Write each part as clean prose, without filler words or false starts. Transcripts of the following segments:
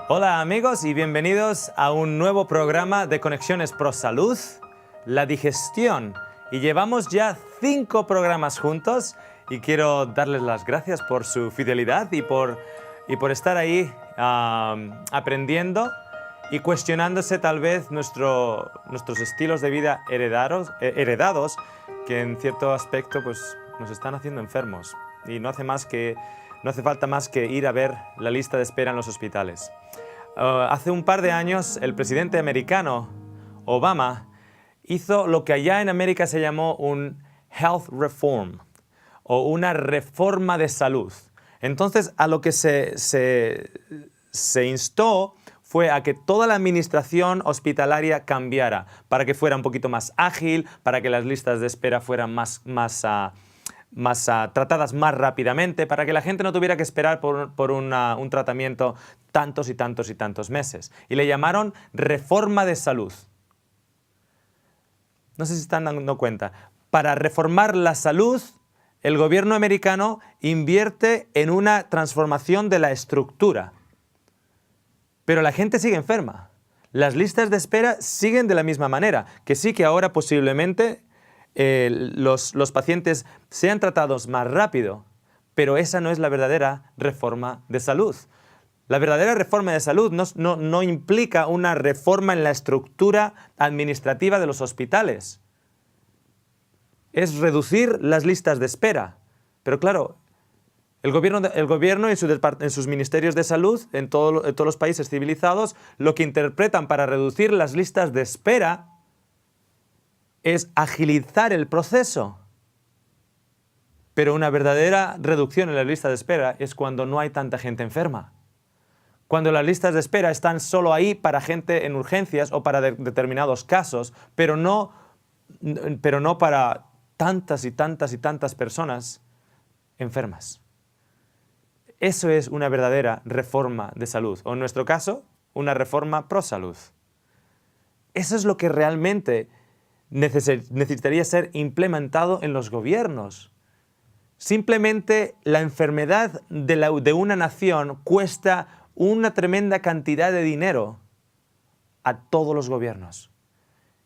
Hola amigos y bienvenidos a un nuevo programa de Conexiones Pro Salud, La Digestión. Y llevamos ya 5 programas juntos y quiero darles las gracias por su fidelidad y por estar ahí aprendiendo y cuestionándose tal vez nuestros estilos de vida heredados que en cierto aspecto pues, nos están haciendo enfermos y no hace falta más que ir a ver la lista de espera en los hospitales. Hace un par de años el presidente americano Obama hizo lo que allá en América se llamó un health reform o una reforma de salud. Entonces a lo que se instó fue a que toda la administración hospitalaria cambiara para que fuera un poquito más ágil, para que las listas de espera fueran tratadas más rápidamente, para que la gente no tuviera que esperar por un tratamiento tantos y tantos y tantos meses. Y le llamaron reforma de salud. No sé si se están dando cuenta. Para reformar la salud, el gobierno americano invierte en una transformación de la estructura. Pero la gente sigue enferma. Las listas de espera siguen de la misma manera, que sí que ahora posiblemente los pacientes sean tratados más rápido, pero esa no es la verdadera reforma de salud. La verdadera reforma de salud no implica una reforma en la estructura administrativa de los hospitales. Es reducir las listas de espera. Pero claro, el gobierno en sus ministerios de salud, en todos los países civilizados, lo que interpretan para reducir las listas de espera es agilizar el proceso. Pero una verdadera reducción en la lista de espera es cuando no hay tanta gente enferma. Cuando las listas de espera están solo ahí para gente en urgencias o para determinados casos, pero no para tantas y tantas y tantas personas enfermas. Eso es una verdadera reforma de salud, o en nuestro caso, una reforma pro salud. Eso es lo que realmente necesitaría ser implementado en los gobiernos. Simplemente la enfermedad de una nación cuesta una tremenda cantidad de dinero a todos los gobiernos.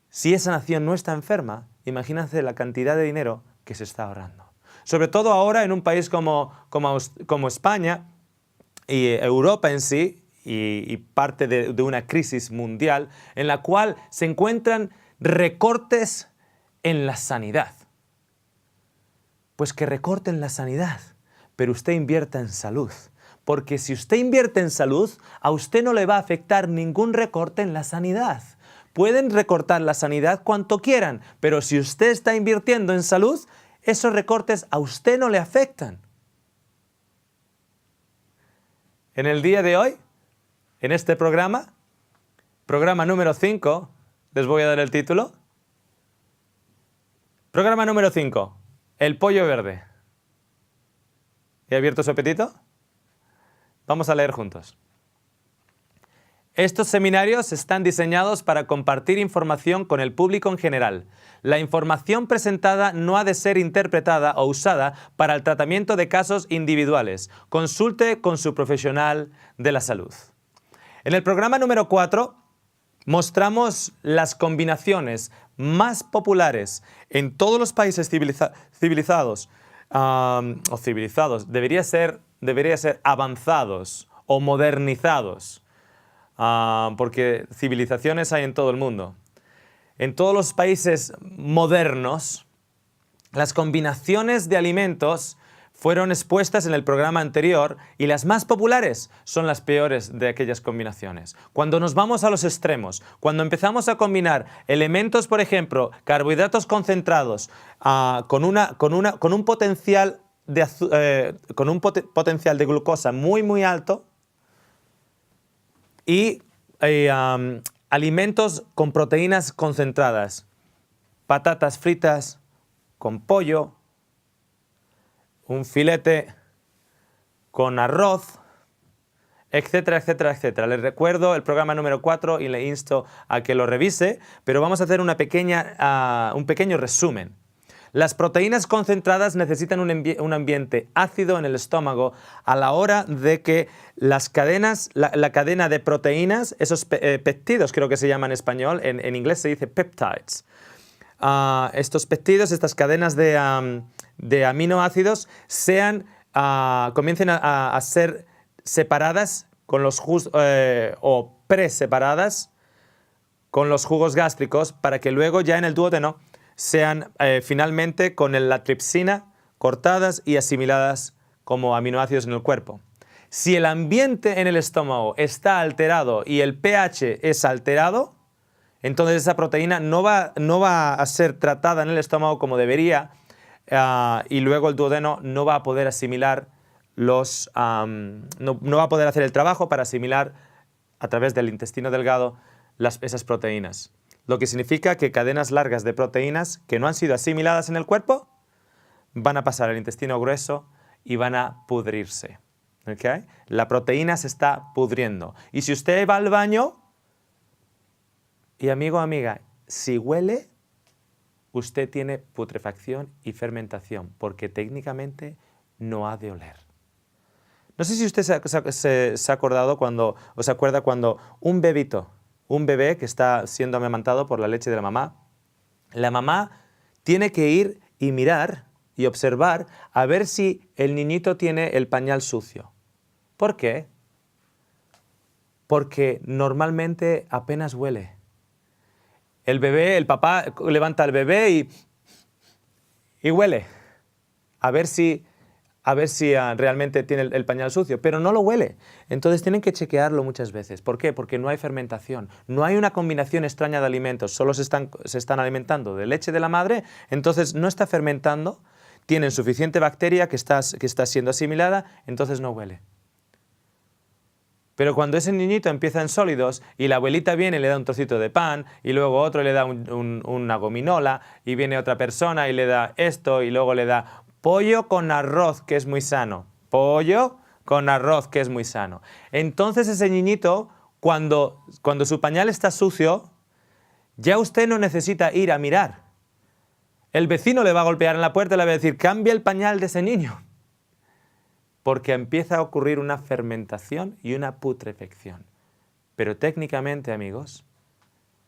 Si esa nación no está enferma, imagínense la cantidad de dinero que se está ahorrando. Sobre todo ahora en un país como España y Europa en sí, y parte de una crisis mundial, en la cual se encuentran recortes en la sanidad. Pues que recorten la sanidad, pero usted invierta en salud. Porque si usted invierte en salud, a usted no le va a afectar ningún recorte en la sanidad. Pueden recortar la sanidad cuanto quieran, pero si usted está invirtiendo en salud, esos recortes a usted no le afectan. En el día de hoy, en este programa número 5, les voy a dar el título. Programa número 5, el pollo verde. ¿He abierto su apetito? Vamos a leer juntos. Estos seminarios están diseñados para compartir información con el público en general. La información presentada no ha de ser interpretada o usada para el tratamiento de casos individuales. Consulte con su profesional de la salud. En el programa número 4 mostramos las combinaciones más populares en todos los países civilizados, debería ser avanzados o modernizados, porque civilizaciones hay en todo el mundo. En todos los países modernos, las combinaciones de alimentos fueron expuestas en el programa anterior y las más populares son las peores de aquellas combinaciones. Cuando nos vamos a los extremos, cuando empezamos a combinar elementos, por ejemplo, carbohidratos concentrados con un potencial de glucosa muy, muy alto y alimentos con proteínas concentradas, patatas fritas con pollo, un filete con arroz, etcétera, etcétera, etcétera. Les recuerdo el programa número 4 y le insto a que lo revise, pero vamos a hacer un pequeño resumen. Las proteínas concentradas necesitan un ambiente ácido en el estómago a la hora de que las cadenas, la cadena de proteínas, esos peptidos creo que se llama en español, en inglés se dice peptides. Estos peptidos, estas cadenas de aminoácidos comiencen a ser separadas con los o preseparadas con los jugos gástricos para que luego ya en el duodeno sean finalmente con la tripsina cortadas y asimiladas como aminoácidos en el cuerpo. Si el ambiente en el estómago está alterado y el pH es alterado, entonces esa proteína no va a ser tratada en el estómago como debería y luego el duodeno no va a poder asimilar no va a poder hacer el trabajo para asimilar a través del intestino delgado esas proteínas. Lo que significa que cadenas largas de proteínas que no han sido asimiladas en el cuerpo van a pasar al intestino grueso y van a pudrirse. ¿Okay? La proteína se está pudriendo. Y si usted va al baño, y amigo o amiga, si huele, usted tiene putrefacción y fermentación, porque técnicamente no ha de oler. No sé si usted se ha acordado o se acuerda cuando un bebé que está siendo amamantado por la leche de la mamá tiene que ir y mirar y observar a ver si el niñito tiene el pañal sucio. ¿Por qué? Porque normalmente apenas huele. El papá levanta al bebé y huele a ver si realmente tiene el pañal sucio, pero no lo huele. Entonces tienen que chequearlo muchas veces. ¿Por qué? Porque no hay fermentación. No hay una combinación extraña de alimentos. Solo se están alimentando de leche de la madre, entonces no está fermentando, tienen suficiente bacteria que está siendo asimilada, entonces no huele. Pero cuando ese niñito empieza en sólidos y la abuelita viene y le da un trocito de pan y luego otro le da una gominola y viene otra persona y le da esto y luego le da pollo con arroz, que es muy sano. Pollo con arroz, que es muy sano. Entonces ese niñito, cuando su pañal está sucio, ya usted no necesita ir a mirar. El vecino le va a golpear en la puerta y le va a decir, cambia el pañal de ese niño. Porque empieza a ocurrir una fermentación y una putrefacción. Pero técnicamente, amigos,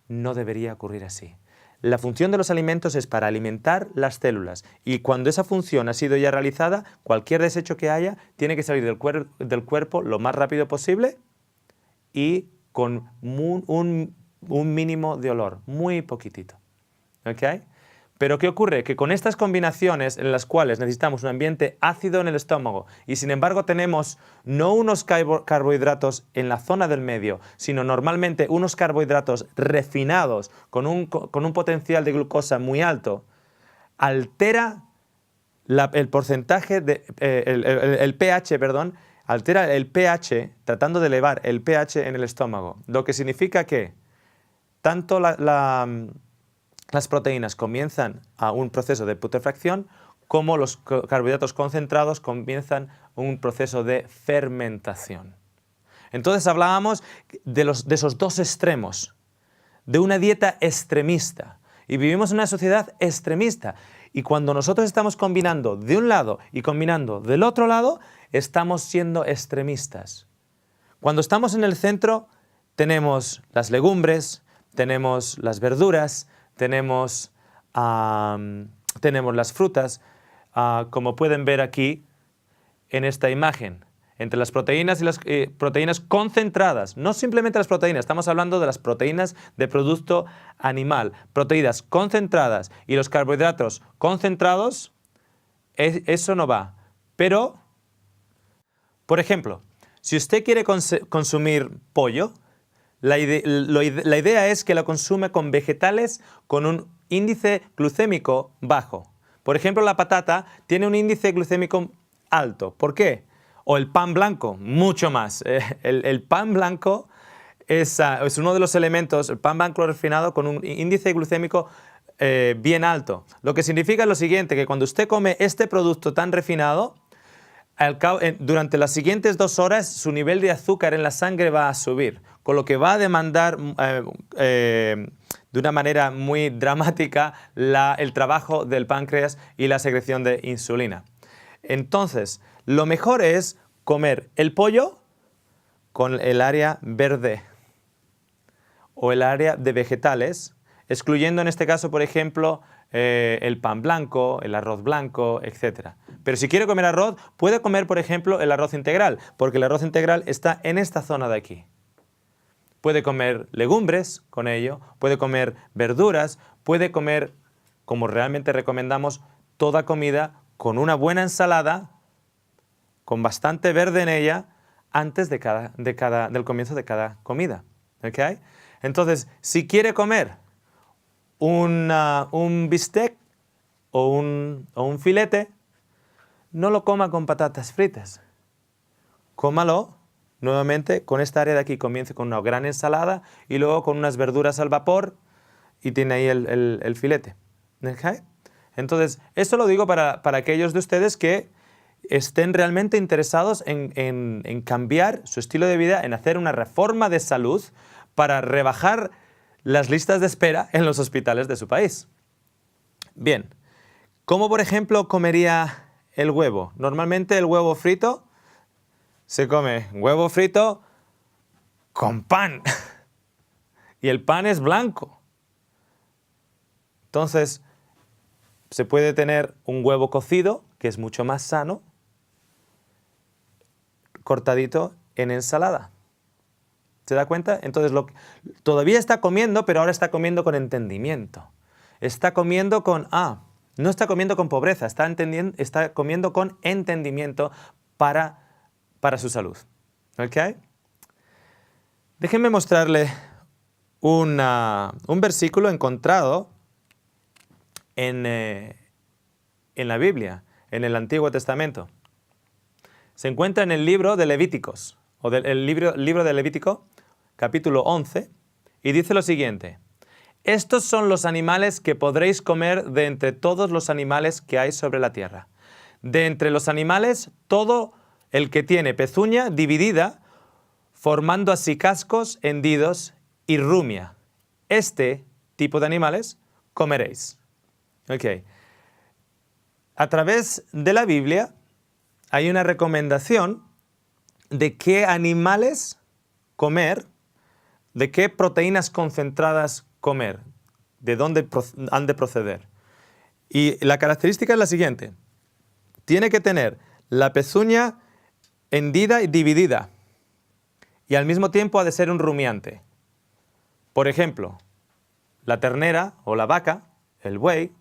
no debería ocurrir así. La función de los alimentos es para alimentar las células y cuando esa función ha sido ya realizada, cualquier desecho que haya tiene que salir del cuerpo lo más rápido posible y con un mínimo de olor, muy poquitito. ¿Okay? Pero ¿qué ocurre? Que con estas combinaciones en las cuales necesitamos un ambiente ácido en el estómago y sin embargo tenemos no unos carbohidratos en la zona del medio, sino normalmente unos carbohidratos refinados con un potencial de glucosa muy alto, altera el porcentaje el pH, perdón, altera el pH tratando de elevar el pH en el estómago, lo que significa que tanto las proteínas comienzan a un proceso de putrefacción como los carbohidratos concentrados comienzan un proceso de fermentación. Entonces hablábamos de esos dos extremos, de una dieta extremista. Y vivimos en una sociedad extremista. Y cuando nosotros estamos combinando de un lado y combinando del otro lado, estamos siendo extremistas. Cuando estamos en el centro, tenemos las legumbres, tenemos las verduras, tenemos las frutas, como pueden ver aquí en esta imagen, entre las proteínas y las proteínas concentradas, no simplemente las proteínas, estamos hablando de las proteínas de producto animal, proteínas concentradas y los carbohidratos concentrados, eso no va. Pero, por ejemplo, si usted quiere consumir pollo, la idea es que lo consume con vegetales con un índice glucémico bajo. Por ejemplo, la patata tiene un índice glucémico alto. ¿Por qué? O el pan blanco, mucho más. El pan blanco es uno de los elementos, el pan blanco refinado con un índice glucémico bien alto. Lo que significa lo siguiente, que cuando usted come este producto tan refinado, durante las siguientes 2 horas su nivel de azúcar en la sangre va a subir, con lo que va a demandar de una manera muy dramática el trabajo del páncreas y la secreción de insulina. Entonces, lo mejor es comer el pollo con el área verde o el área de vegetales, excluyendo en este caso, por ejemplo, el pan blanco, el arroz blanco, etc. Pero si quiere comer arroz, puede comer, por ejemplo, el arroz integral, porque el arroz integral está en esta zona de aquí. Puede comer legumbres con ello, puede comer verduras, puede comer, como realmente recomendamos, toda comida con una buena ensalada, con bastante verde en ella, antes del comienzo de cada comida. ¿Okay? Entonces, si quiere comer un bistec o un filete, no lo coma con patatas fritas. Cómalo nuevamente con esta área de aquí. Comience con una gran ensalada y luego con unas verduras al vapor y tiene ahí el filete. ¿Okay? Entonces, esto lo digo para aquellos de ustedes que estén realmente interesados en cambiar su estilo de vida, en hacer una reforma de salud para rebajar las listas de espera en los hospitales de su país. Bien, ¿cómo por ejemplo comería el huevo? Normalmente el huevo frito se come huevo frito con pan y el pan es blanco. Entonces, se puede tener un huevo cocido, que es mucho más sano, cortadito en ensalada. ¿Se da cuenta? Entonces, todavía está comiendo, pero ahora está comiendo con entendimiento. Está comiendo no está comiendo con pobreza, está comiendo con entendimiento para su salud. ¿Ok? Déjenme mostrarle un versículo encontrado en la Biblia, en el Antiguo Testamento. Se encuentra en el libro de Levíticos, el libro de Levítico, capítulo 11, y dice lo siguiente: estos son los animales que podréis comer de entre todos los animales que hay sobre la tierra. De entre los animales, todo el que tiene pezuña dividida, formando así cascos, hendidos y rumia. Este tipo de animales comeréis. Okay. A través de la Biblia hay una recomendación de qué animales comer, de qué proteínas concentradas comer, de dónde han de proceder. Y la característica es la siguiente: tiene que tener la pezuña hendida y dividida, y al mismo tiempo ha de ser un rumiante. Por ejemplo, la ternera o la vaca, el buey,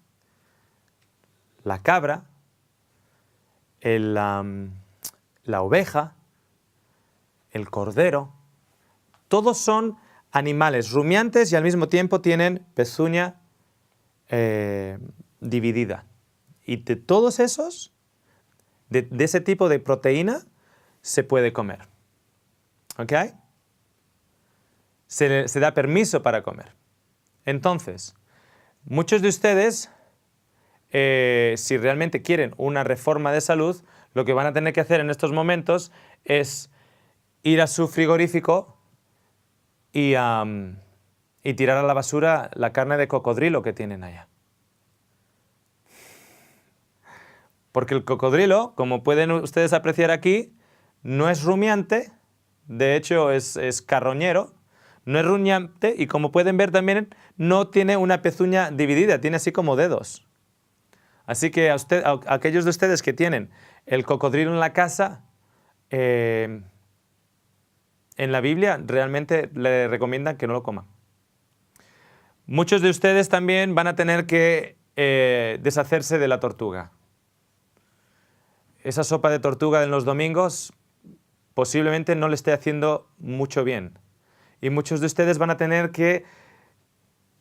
la cabra, la oveja, el cordero, todos son animales rumiantes y al mismo tiempo tienen pezuña dividida. Y de todos esos, de ese tipo de proteína, se puede comer. ¿Ok? Se da permiso para comer. Entonces, muchos de ustedes, si realmente quieren una reforma de salud, lo que van a tener que hacer en estos momentos es ir a su frigorífico y tirar a la basura la carne de cocodrilo que tienen allá. Porque el cocodrilo, como pueden ustedes apreciar aquí, no es rumiante, de hecho es carroñero, no es rumiante y como pueden ver también no tiene una pezuña dividida, tiene así como dedos. Así que a aquellos de ustedes que tienen el cocodrilo en la casa, en la Biblia realmente le recomiendan que no lo coman. Muchos de ustedes también van a tener que deshacerse de la tortuga. Esa sopa de tortuga en los domingos posiblemente no le esté haciendo mucho bien. Y muchos de ustedes van a tener que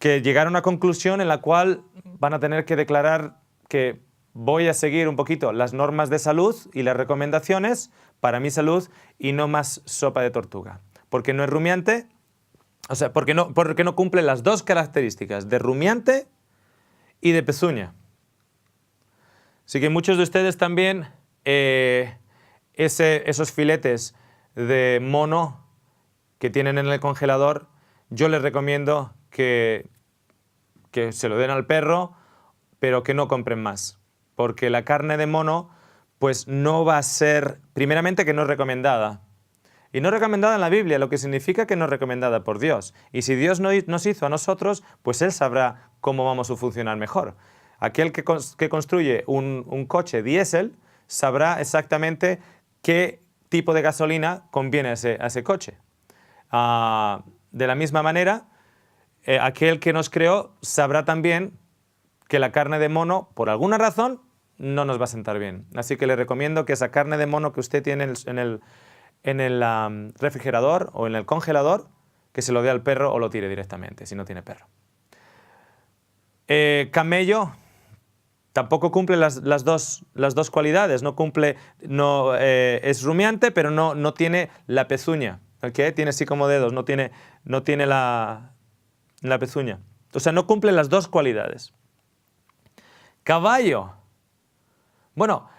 llegar a una conclusión en la cual van a tener que declarar que voy a seguir un poquito las normas de salud y las recomendaciones para mi salud y no más sopa de tortuga. Porque no es rumiante, o sea, porque no cumple las dos características de rumiante y de pezuña. Así que muchos de ustedes también, esos filetes de mono que tienen en el congelador, yo les recomiendo que que se lo den al perro, pero que no compren más. Porque la carne de mono, pues no va a ser, primeramente que no es recomendada. Y no recomendada en la Biblia, lo que significa que no es recomendada por Dios. Y si Dios nos hizo a nosotros, pues Él sabrá cómo vamos a funcionar mejor. Aquel que construye un coche diésel sabrá exactamente qué tipo de gasolina conviene a ese coche. De la misma manera, aquel que nos creó sabrá también que la carne de mono, por alguna razón, no nos va a sentar bien. Así que le recomiendo que esa carne de mono que usted tiene en el refrigerador o en el congelador, que se lo dé al perro o lo tire directamente, si no tiene perro. Camello tampoco cumple las dos cualidades. No cumple, es rumiante, pero no tiene la pezuña. ¿Okay? Tiene así como dedos, no tiene la pezuña. O sea, no cumple las dos cualidades. Caballo. Bueno,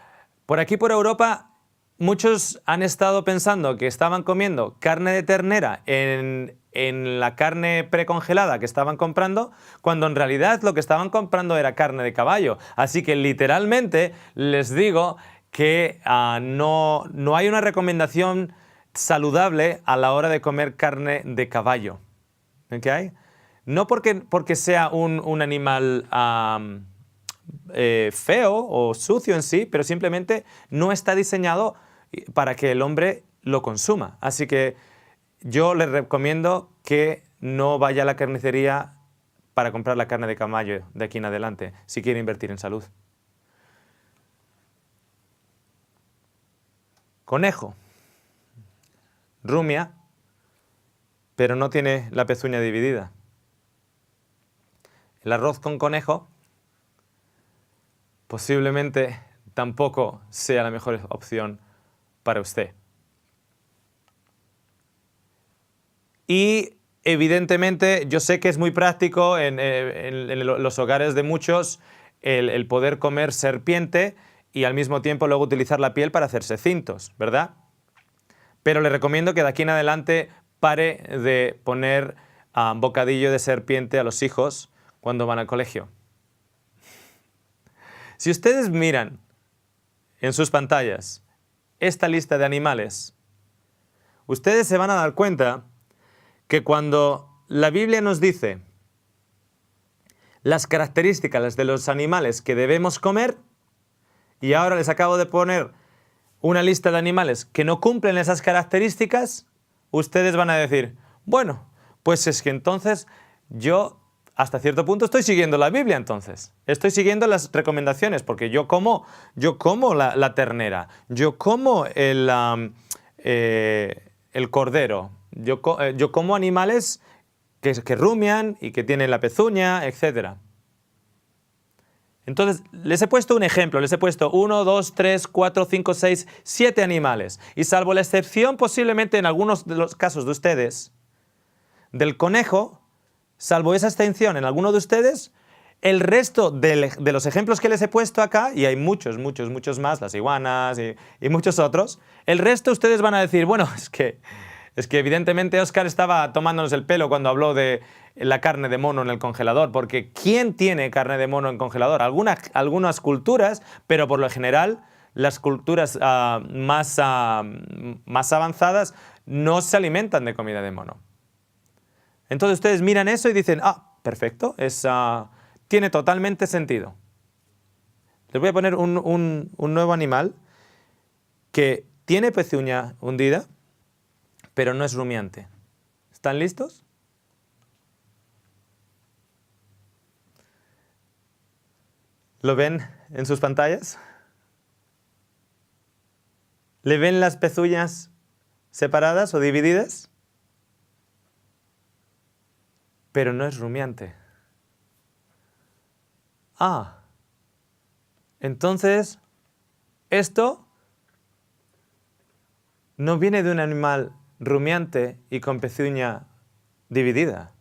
por aquí por Europa muchos han estado pensando que estaban comiendo carne de ternera en la carne precongelada que estaban comprando, cuando en realidad lo que estaban comprando era carne de caballo. Así que literalmente les digo que no hay una recomendación saludable a la hora de comer carne de caballo. ¿Okay? No porque sea un animal feo o sucio en sí, pero simplemente no está diseñado para que el hombre lo consuma. Así que yo les recomiendo que no vaya a la carnicería para comprar la carne de caballo de aquí en adelante, si quiere invertir en salud. Conejo. Rumia, pero no tiene la pezuña dividida. El arroz con conejo posiblemente tampoco sea la mejor opción para usted. Y evidentemente yo sé que es muy práctico en los hogares de muchos el poder comer serpiente y al mismo tiempo luego utilizar la piel para hacerse cintos, ¿verdad? Pero le recomiendo que de aquí en adelante pare de poner bocadillo de serpiente a los hijos cuando van al colegio. Si ustedes miran en sus pantallas esta lista de animales, ustedes se van a dar cuenta que cuando la Biblia nos dice las características de los animales que debemos comer, y ahora les acabo de poner una lista de animales que no cumplen esas características, ustedes van a decir, bueno, pues es que entonces yo hasta cierto punto estoy siguiendo la Biblia entonces. Estoy siguiendo las recomendaciones porque yo como la ternera, yo como el cordero, yo como animales que rumian y que tienen la pezuña, etc. Entonces, les he puesto un ejemplo, les he puesto 1, 2, 3, 4, 5, 6, 7 animales. Y salvo la excepción posiblemente en algunos de los casos de ustedes, del conejo, salvo esa excepción en alguno de ustedes, el resto de los ejemplos que les he puesto acá, y hay muchos más, las iguanas y muchos otros, el resto ustedes van a decir, bueno, es que evidentemente Óscar estaba tomándonos el pelo cuando habló de la carne de mono en el congelador, porque ¿quién tiene carne de mono en congelador? Algunas culturas, pero por lo general las culturas más avanzadas no se alimentan de comida de mono. Entonces ustedes miran eso y dicen, perfecto, tiene totalmente sentido. Les voy a poner un nuevo animal que tiene pezuña hundida, pero no es rumiante. ¿Están listos? ¿Lo ven en sus pantallas? ¿Le ven las pezuñas separadas o divididas? Pero no es rumiante. Entonces, esto no viene de un animal rumiante y con pezuña dividida.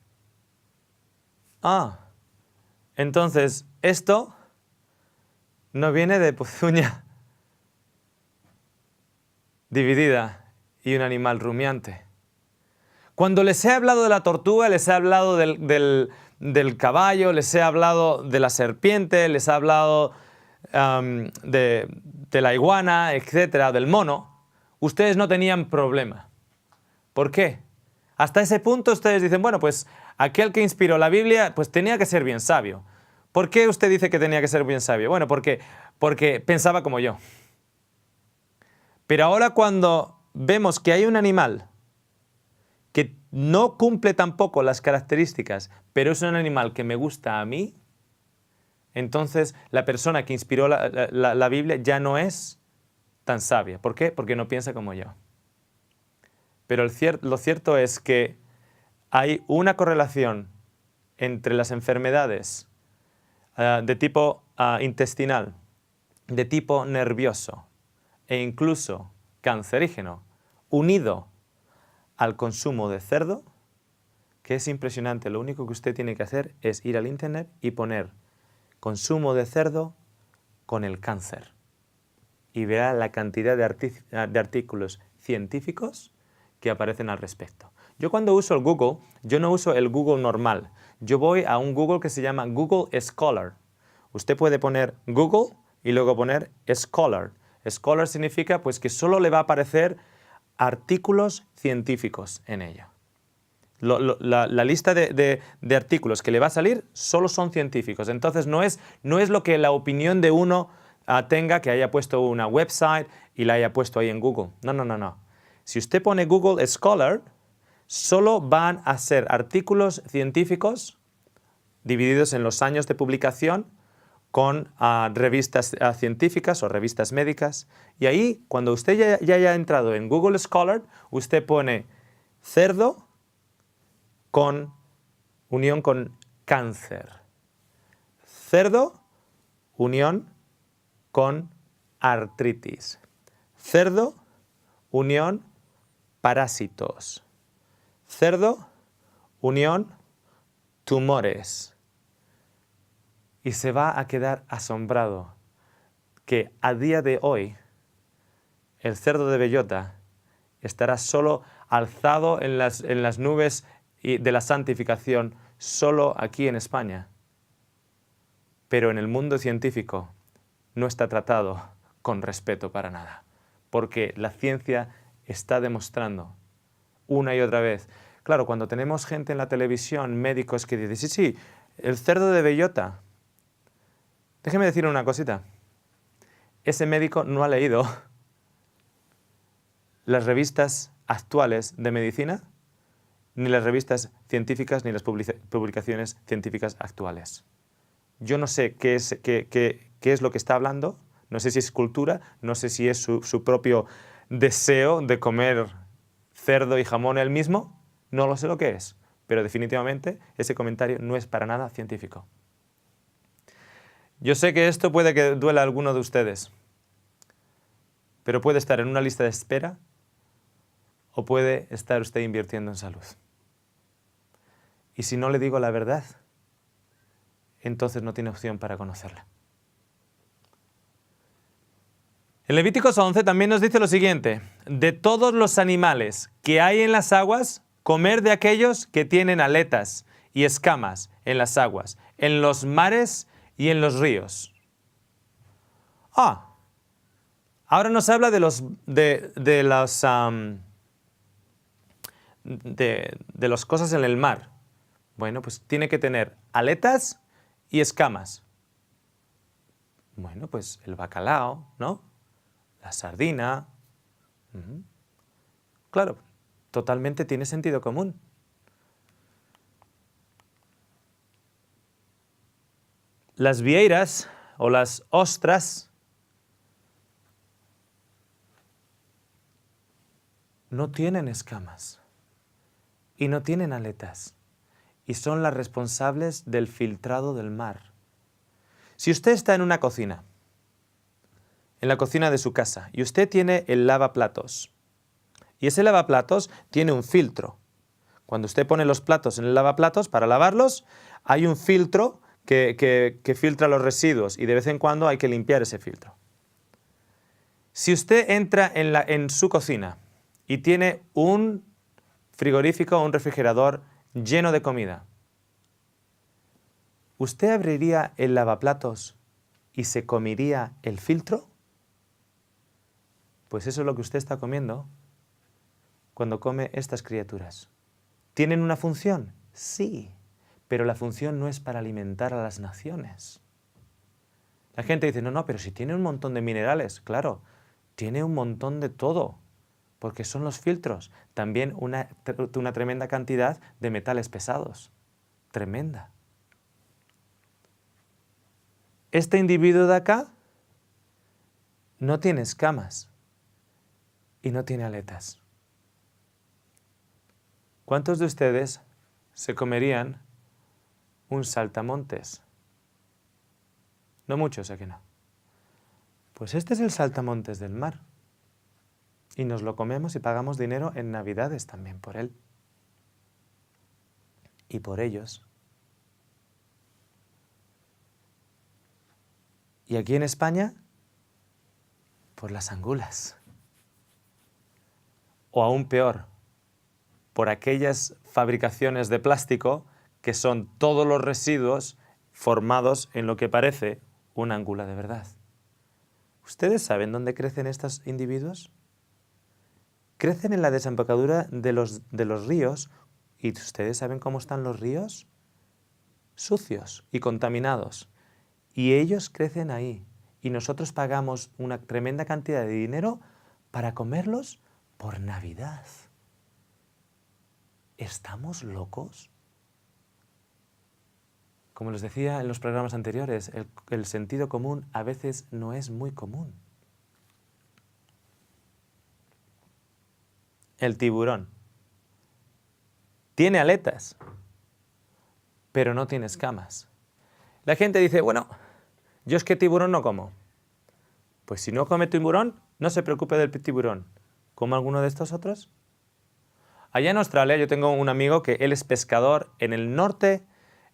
Entonces, esto no viene de pezuña dividida y un animal rumiante. Cuando les he hablado de la tortuga, les he hablado del del caballo, les he hablado de la serpiente, les he hablado de la iguana, etcétera, del mono, ustedes no tenían problema. ¿Por qué? Hasta ese punto ustedes dicen, bueno, pues aquel que inspiró la Biblia, pues tenía que ser bien sabio. ¿Por qué usted dice que tenía que ser bien sabio? Bueno, porque pensaba como yo. Pero ahora cuando vemos que hay un animal que no cumple tampoco las características, pero es un animal que me gusta a mí, entonces la persona que inspiró la Biblia ya no es tan sabia. ¿Por qué? Porque no piensa como yo. Pero lo cierto es que hay una correlación entre las enfermedades de tipo intestinal, de tipo nervioso e incluso cancerígeno, unido al consumo de cerdo, que es impresionante. Lo único que usted tiene que hacer es ir al internet y poner consumo de cerdo con el cáncer. Y verá la cantidad de artículos científicos que aparecen al respecto. Yo cuando uso el Google, yo no uso el Google normal. Yo voy a un Google que se llama Google Scholar. Usted puede poner Google y luego poner Scholar. Scholar significa pues que solo le va a aparecer artículos científicos en ella. La lista de artículos que le va a salir solo son científicos. Entonces no es lo que la opinión de uno tenga, que haya puesto una website y la haya puesto ahí en Google. No. Si usted pone Google Scholar, solo van a ser artículos científicos divididos en los años de publicación con revistas científicas o revistas médicas. Y ahí, cuando usted ya haya entrado en Google Scholar, usted pone cerdo con unión con cáncer. Cerdo, unión con artritis. Cerdo, unión parásitos. Cerdo, unión tumores. Y se va a quedar asombrado que a día de hoy el cerdo de bellota estará solo alzado en las nubes de la santificación solo aquí en España. Pero en el mundo científico no está tratado con respeto para nada, porque la ciencia está demostrando una y otra vez. Claro, cuando tenemos gente en la televisión, médicos que dicen, sí, el cerdo de bellota. Déjeme decir una cosita. Ese médico no ha leído las revistas actuales de medicina, ni las revistas científicas, ni las publicaciones científicas actuales. Yo no sé qué es lo que está hablando, no sé si es cultura, no sé si es su propio deseo de comer cerdo y jamón él mismo, no lo sé lo que es, pero definitivamente ese comentario no es para nada científico. Yo sé que esto puede que duela a alguno de ustedes, pero puede estar en una lista de espera o puede estar usted invirtiendo en salud. Y si no le digo la verdad, entonces no tiene opción para conocerla. En Levíticos 11 también nos dice lo siguiente: de todos los animales que hay en las aguas, comer de aquellos que tienen aletas y escamas en las aguas, en los mares y en los ríos. Ahora nos habla de las cosas en el mar. Bueno, pues tiene que tener aletas y escamas. Bueno, pues el bacalao, ¿no? La sardina. Claro, totalmente tiene sentido común. Las vieiras o las ostras no tienen escamas y no tienen aletas y son las responsables del filtrado del mar. Si usted está en una cocina, en la cocina de su casa, y usted tiene el lavaplatos, y ese lavaplatos tiene un filtro. Cuando usted pone los platos en el lavaplatos para lavarlos, hay un filtro que filtra los residuos y de vez en cuando hay que limpiar ese filtro. Si usted entra en su cocina y tiene un frigorífico o un refrigerador lleno de comida, ¿usted abriría el lavaplatos y se comería el filtro? Pues eso es lo que usted está comiendo cuando come estas criaturas. ¿Tienen una función? Sí, pero la función no es para alimentar a las naciones. La gente dice, no, pero si tiene un montón de minerales, claro, tiene un montón de todo, porque son los filtros. También una tremenda cantidad de metales pesados. Tremenda. Este individuo de acá no tiene escamas y no tiene aletas. ¿Cuántos de ustedes se comerían un saltamontes? No muchos, ¿a que no? Pues este es el saltamontes del mar. Y nos lo comemos y pagamos dinero en Navidades también por él. Y por ellos. Y aquí en España, por las angulas. O aún peor, por aquellas fabricaciones de plástico que son todos los residuos formados en lo que parece una angula de verdad. ¿Ustedes saben dónde crecen estos individuos? Crecen en la desembocadura de los ríos. ¿Y ustedes saben cómo están los ríos? Sucios y contaminados. Y ellos crecen ahí. Y nosotros pagamos una tremenda cantidad de dinero para comerlos por Navidad. ¿Estamos locos? Como les decía en los programas anteriores, el sentido común a veces no es muy común. El tiburón tiene aletas, pero no tiene escamas. La gente dice, bueno, yo es que tiburón no como. Pues si no come tiburón, no se preocupe del tiburón. ¿Come alguno de estos otros? Allá en Australia yo tengo un amigo que él es pescador en el norte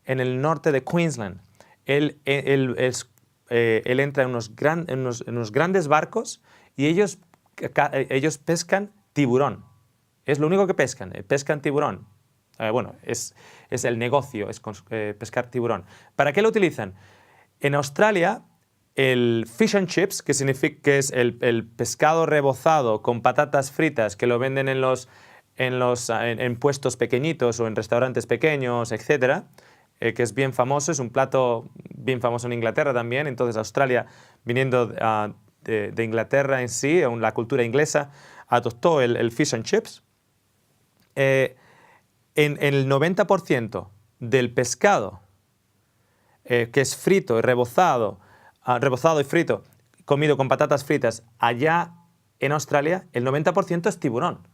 de Queensland. Él entra en unos grandes barcos y ellos pescan tiburón. Es lo único que pescan, pescan tiburón. Bueno, es el negocio, es pescar tiburón. ¿Para qué lo utilizan? En Australia, el fish and chips, que significa que es el pescado rebozado con patatas fritas que lo venden en puestos pequeñitos o en restaurantes pequeños, etcétera, que es bien famoso, es un plato bien famoso en Inglaterra también. Entonces Australia, viniendo de Inglaterra en sí, la cultura inglesa, adoptó el fish and chips. En el 90% del pescado que es frito y rebozado y frito, comido con patatas fritas, allá en Australia, el 90% es tiburón.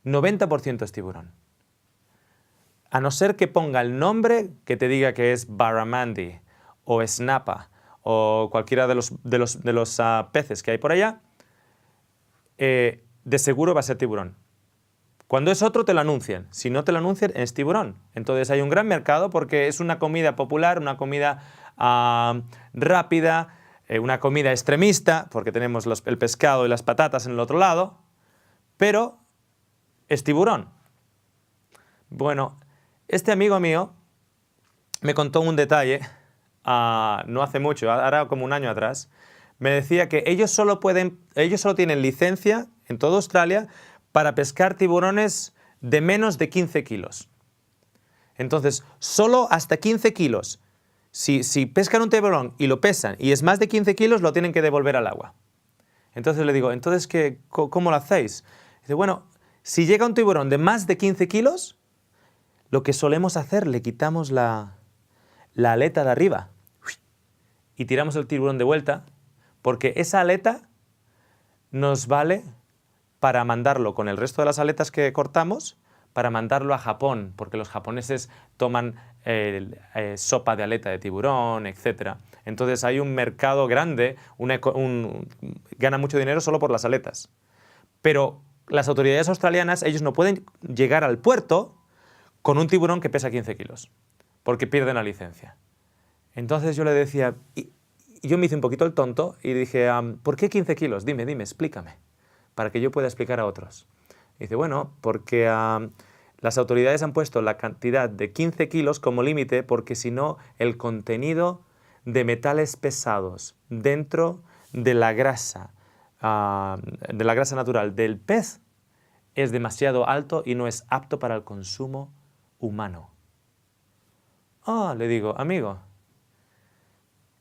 90% es tiburón. A no ser que ponga el nombre que te diga que es barramundi o snapper o cualquiera de los peces que hay por allá, de seguro va a ser tiburón. Cuando es otro te lo anuncian. Si no te lo anuncian, es tiburón. Entonces hay un gran mercado porque es una comida popular, una comida rápida, una comida extremista, porque tenemos el pescado y las patatas en el otro lado, pero es tiburón. Bueno, este amigo mío me contó un detalle no hace mucho, ahora como un año atrás. Me decía que ellos solo tienen licencia en toda Australia para pescar tiburones de menos de 15 kilos. Entonces, solo hasta 15 kilos. Si pescan un tiburón y lo pesan y es más de 15 kilos, lo tienen que devolver al agua. Entonces le digo, ¿entonces cómo lo hacéis? Dice, bueno, si llega un tiburón de más de 15 kilos, lo que solemos hacer, le quitamos la aleta de arriba y tiramos el tiburón de vuelta, porque esa aleta nos vale para mandarlo con el resto de las aletas que cortamos, para mandarlo a Japón, porque los japoneses toman sopa de aleta de tiburón, etc. Entonces hay un mercado grande, gana mucho dinero solo por las aletas. Pero las autoridades australianas, ellos no pueden llegar al puerto con un tiburón que pesa 15 kilos, porque pierden la licencia. Entonces yo le decía, y yo me hice un poquito el tonto y dije, ¿por qué 15 kilos? Dime, explícame, para que yo pueda explicar a otros. Y dice, bueno, porque Las autoridades han puesto la cantidad de 15 kilos como límite porque si no el contenido de metales pesados dentro de la grasa natural del pez es demasiado alto y no es apto para el consumo humano. Le digo, amigo,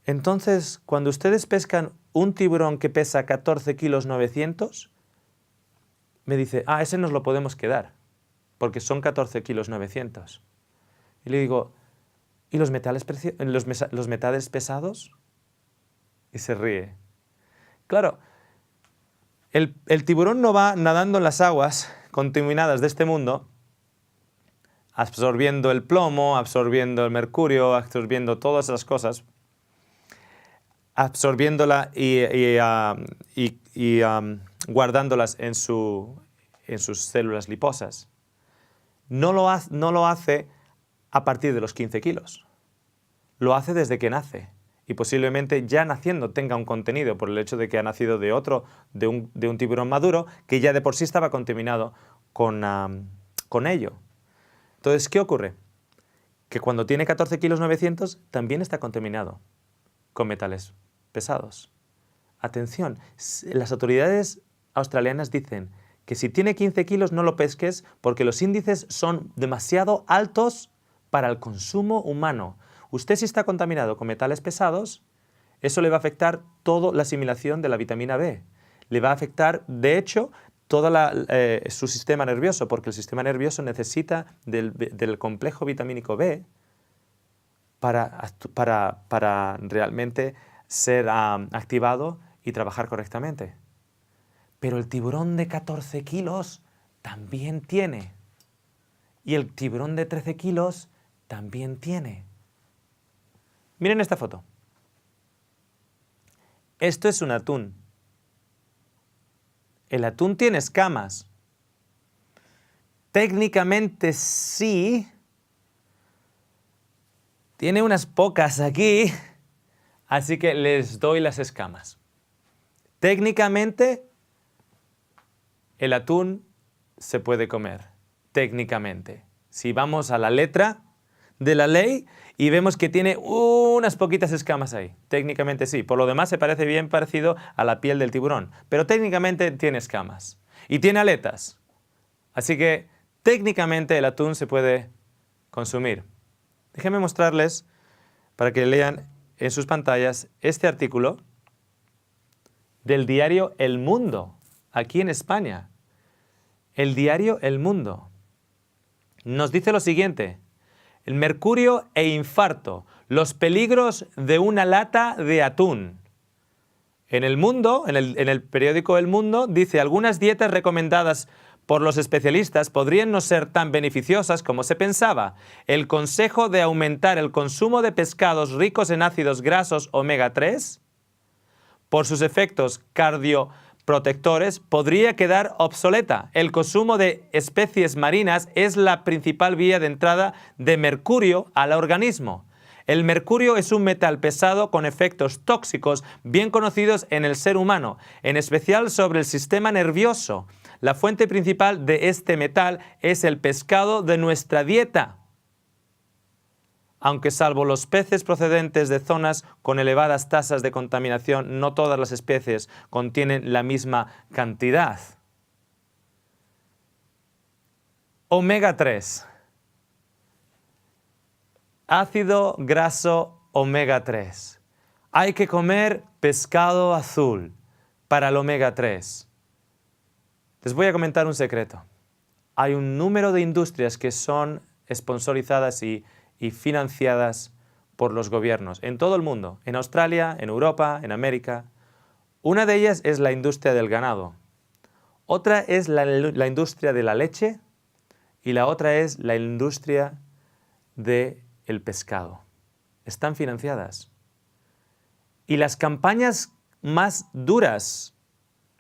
entonces cuando ustedes pescan un tiburón que pesa 14 kilos 900, me dice, ese nos lo podemos quedar, porque son 14 kilos 900. Y le digo, ¿y los metales pesados? Y se ríe. Claro, el tiburón no va nadando en las aguas contaminadas de este mundo, absorbiendo el plomo, absorbiendo el mercurio, absorbiendo todas esas cosas, absorbiéndola y guardándolas en sus células liposas. No lo hace a partir de los 15 kilos. Lo hace desde que nace. Y posiblemente ya naciendo tenga un contenido por el hecho de que ha nacido de un tiburón maduro que ya de por sí estaba contaminado con ello. Entonces, ¿qué ocurre? Que cuando tiene 14 kilos 900 también está contaminado con metales pesados. Atención, las autoridades australianas dicen que si tiene 15 kilos no lo pesques porque los índices son demasiado altos para el consumo humano. Usted si está contaminado con metales pesados, eso le va a afectar toda la asimilación de la vitamina B. Le va a afectar, de hecho, todo su sistema nervioso, porque el sistema nervioso necesita del complejo vitamínico B para realmente ser activado y trabajar correctamente. Pero el tiburón de 14 kilos también tiene. Y el tiburón de 13 kilos también tiene. Miren esta foto. Esto es un atún. El atún tiene escamas. Técnicamente sí. Tiene unas pocas aquí. Así que les doy las escamas. Técnicamente, el atún se puede comer. Técnicamente. Si vamos a la letra de la ley y vemos que tiene unas poquitas escamas ahí. Técnicamente sí. Por lo demás se parece bien parecido a la piel del tiburón. Pero técnicamente tiene escamas. Y tiene aletas. Así que técnicamente el atún se puede consumir. Déjenme mostrarles, para que lean en sus pantallas, este artículo del diario El Mundo, aquí en España. El diario El Mundo nos dice lo siguiente: el mercurio e infarto, los peligros de una lata de atún. En El Mundo, en el periódico El Mundo, dice: algunas dietas recomendadas por los especialistas podrían no ser tan beneficiosas como se pensaba. El consejo de aumentar el consumo de pescados ricos en ácidos grasos omega 3 por sus efectos cardioprotectores podría quedar obsoleta. El consumo de especies marinas es la principal vía de entrada de mercurio al organismo. El mercurio es un metal pesado con efectos tóxicos bien conocidos en el ser humano, en especial sobre el sistema nervioso. La fuente principal de este metal es el pescado de nuestra dieta. Aunque salvo los peces procedentes de zonas con elevadas tasas de contaminación, no todas las especies contienen la misma cantidad. Omega 3. Ácido graso omega 3. Hay que comer pescado azul para el omega 3. Les voy a comentar un secreto. Hay un número de industrias que son sponsorizadas y financiadas por los gobiernos en todo el mundo, en Australia, en Europa, en América. Una de ellas es la industria del ganado. Otra es la industria de la leche y la otra es la industria del pescado. Están financiadas. Y las campañas más duras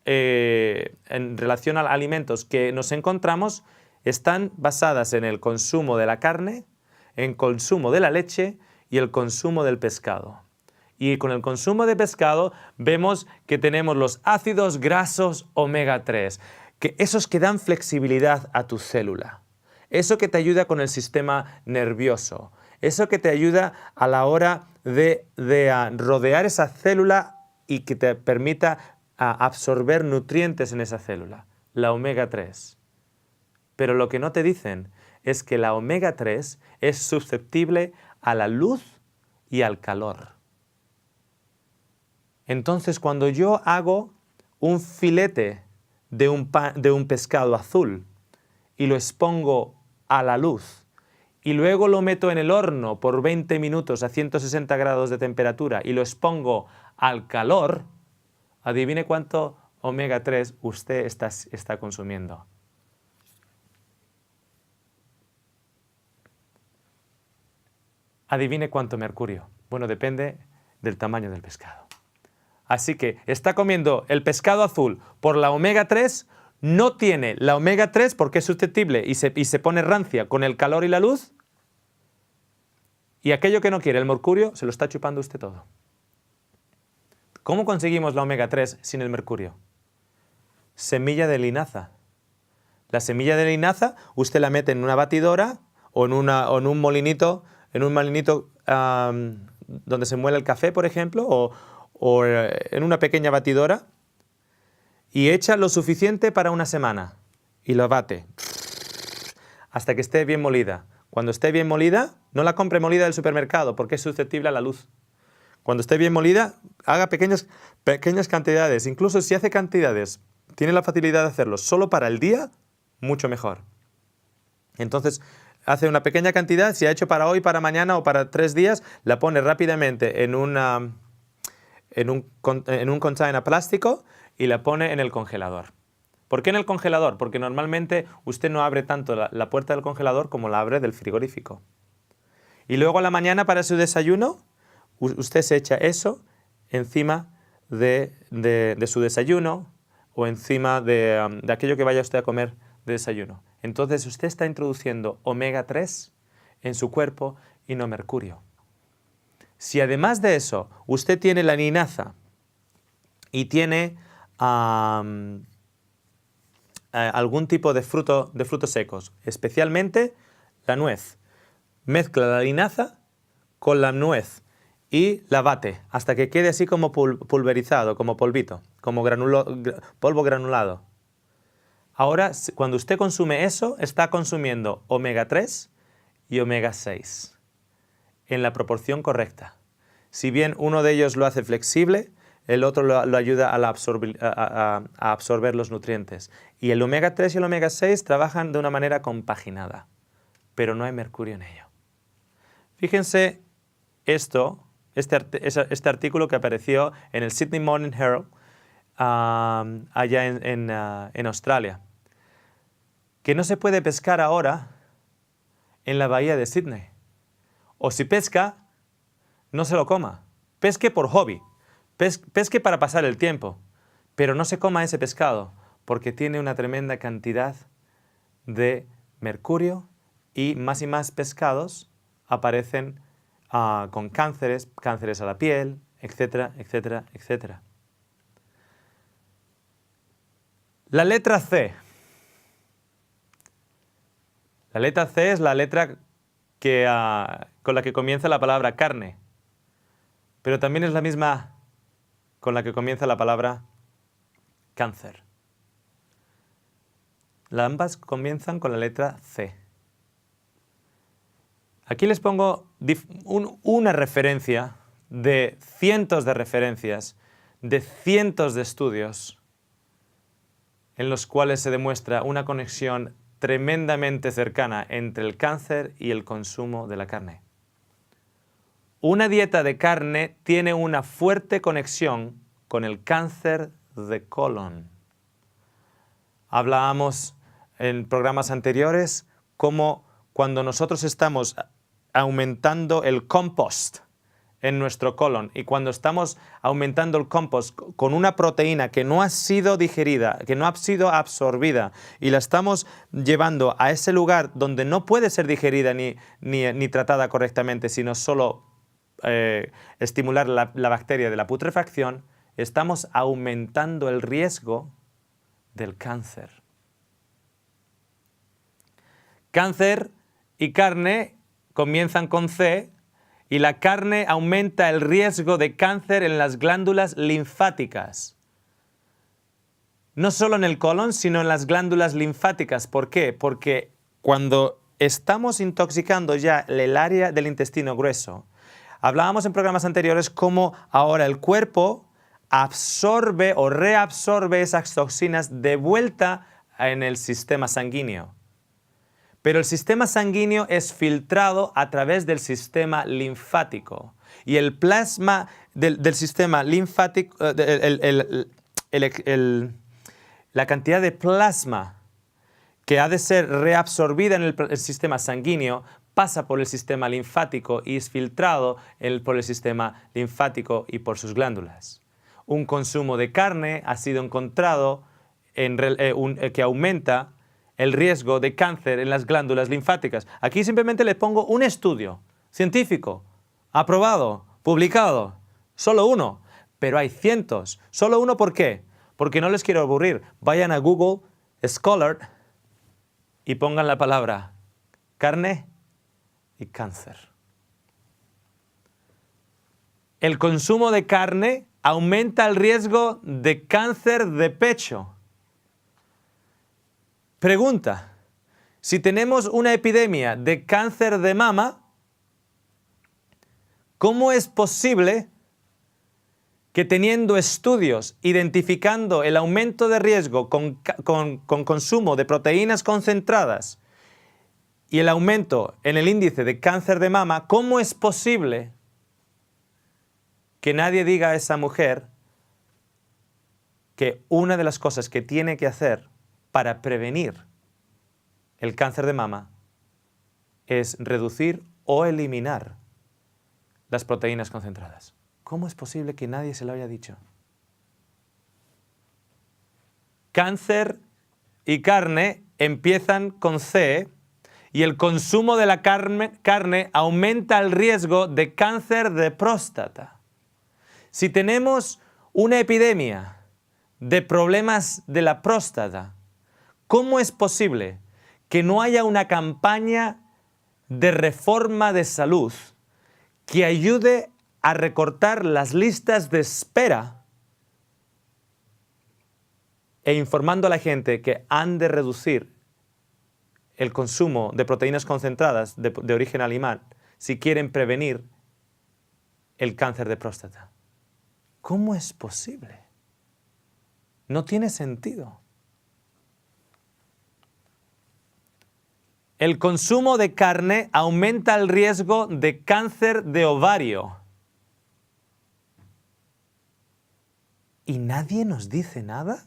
en relación a alimentos que nos encontramos están basadas en el consumo de la carne, en el consumo de la leche y el consumo del pescado. Y con el consumo de pescado vemos que tenemos los ácidos grasos omega 3, que esos que dan flexibilidad a tu célula. eso que te ayuda con el sistema nervioso, eso que te ayuda a la hora de rodear esa célula y que te permita absorber nutrientes en esa célula, la omega 3. Pero lo que no te dicen es que la omega 3 es susceptible a la luz y al calor. Entonces, cuando yo hago un filete de un pescado azul y lo expongo a la luz y luego lo meto en el horno por 20 minutos a 160 grados de temperatura y lo expongo al calor, adivine cuánto omega 3 usted está consumiendo. Adivine cuánto mercurio. Bueno, depende del tamaño del pescado. Así que está comiendo el pescado azul por la omega 3, no tiene la omega 3 porque es susceptible y se pone rancia con el calor y la luz. Y aquello que no quiere, el mercurio, se lo está chupando usted todo. ¿Cómo conseguimos la omega 3 sin el mercurio? Semilla de linaza. La semilla de linaza usted la mete en una batidora o en un molinito donde se muele el café, por ejemplo, o en una pequeña batidora y echa lo suficiente para una semana y lo bate hasta que esté bien molida. Cuando esté bien molida, no la compre molida del supermercado porque es susceptible a la luz. Cuando esté bien molida, haga pequeñas cantidades. Incluso si hace cantidades, tiene la facilidad de hacerlo solo para el día, mucho mejor. Entonces, hace una pequeña cantidad, si ha hecho para hoy, para mañana o para 3 días, la pone rápidamente en un container plástico y la pone en el congelador. ¿Por qué en el congelador? Porque normalmente usted no abre tanto la puerta del congelador como la abre del frigorífico. Y luego a la mañana para su desayuno, usted se echa eso encima de su desayuno o encima de aquello que vaya usted a comer de desayuno. Entonces usted está introduciendo omega 3 en su cuerpo y no mercurio. Si además de eso usted tiene la linaza y tiene algún tipo de frutos secos, especialmente la nuez, mezcla la linaza con la nuez y la bate hasta que quede así como pulverizado, como polvito, como polvo granulado. Ahora, cuando usted consume eso, está consumiendo omega 3 y omega 6 en la proporción correcta. Si bien uno de ellos lo hace flexible, el otro lo ayuda a absorber los nutrientes. Y el omega 3 y el omega 6 trabajan de una manera compaginada, pero no hay mercurio en ello. Fíjense este artículo que apareció en el Sydney Morning Herald allá en Australia, que no se puede pescar ahora en la bahía de Sydney. O si pesca, no se lo coma. Pesque por hobby, pesque para pasar el tiempo, pero no se coma ese pescado porque tiene una tremenda cantidad de mercurio y más pescados aparecen con cánceres a la piel, etcétera, etcétera, etcétera. La letra C. La letra C es la letra con la que comienza la palabra carne, pero también es la misma con la que comienza la palabra cáncer. Ambas comienzan con la letra C. Aquí les pongo una referencia de cientos de referencias, de cientos de estudios en los cuales se demuestra una conexión tremendamente cercana entre el cáncer y el consumo de la carne. Una dieta de carne tiene una fuerte conexión con el cáncer de colon. Hablábamos en programas anteriores cómo cuando nosotros estamos aumentando el compost en nuestro colon y cuando estamos aumentando el compost con una proteína que no ha sido digerida, que no ha sido absorbida y la estamos llevando a ese lugar donde no puede ser digerida ni tratada correctamente, sino solo estimular la bacteria de la putrefacción, estamos aumentando el riesgo del cáncer. Cáncer y carne comienzan con C y la carne aumenta el riesgo de cáncer en las glándulas linfáticas. No solo en el colon, sino en las glándulas linfáticas. ¿Por qué? Porque cuando estamos intoxicando ya el área del intestino grueso, hablábamos en programas anteriores cómo ahora el cuerpo absorbe o reabsorbe esas toxinas de vuelta en el sistema sanguíneo. Pero el sistema sanguíneo es filtrado a través del sistema linfático. Y el plasma del sistema linfático, la cantidad de plasma que ha de ser reabsorbida en el sistema sanguíneo pasa por el sistema linfático y es filtrado por el sistema linfático y por sus glándulas. Un consumo de carne ha sido encontrado que aumenta el riesgo de cáncer en las glándulas linfáticas. Aquí simplemente le pongo un estudio científico, aprobado, publicado, solo uno, pero hay cientos. ¿Solo uno por qué? Porque no les quiero aburrir. Vayan a Google Scholar y pongan la palabra carne y cáncer. El consumo de carne aumenta el riesgo de cáncer de pecho. Pregunta, si tenemos una epidemia de cáncer de mama, ¿cómo es posible que teniendo estudios identificando el aumento de riesgo con consumo de proteínas concentradas y el aumento en el índice de cáncer de mama, cómo es posible que nadie diga a esa mujer que una de las cosas que tiene que hacer para prevenir el cáncer de mama es reducir o eliminar las proteínas concentradas? ¿Cómo es posible que nadie se lo haya dicho? Cáncer y carne empiezan con C y el consumo de la carne aumenta el riesgo de cáncer de próstata. Si tenemos una epidemia de problemas de la próstata, ¿cómo es posible que no haya una campaña de reforma de salud que ayude a recortar las listas de espera e informando a la gente que han de reducir el consumo de proteínas concentradas de origen animal si quieren prevenir el cáncer de próstata? ¿Cómo es posible? No tiene sentido. El consumo de carne aumenta el riesgo de cáncer de ovario. ¿Y nadie nos dice nada?